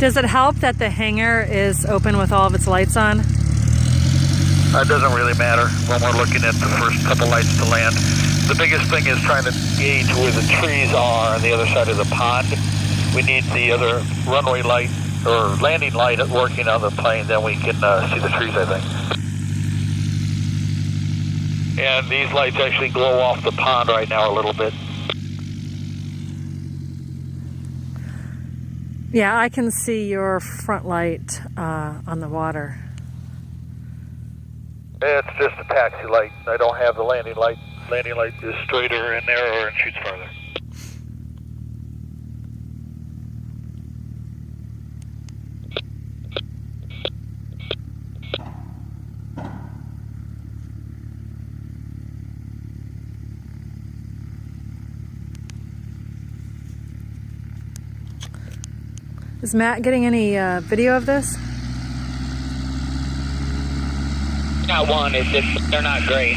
Does it help that the hangar is open with all of its lights on? It doesn't really matter when we're looking at the first couple lights to land. The biggest thing is trying to gauge where the trees are on the other side of the pond. We need the other runway light or landing light working on the plane, then we can see the trees, I think. And these lights actually glow off the pond right now a little bit. Yeah, I can see your front light on the water. It's just a taxi light. I don't have the landing light. Landing light is straighter and narrower and shoots farther. Is Matt getting any video of this? Got one, it's just, they're not great.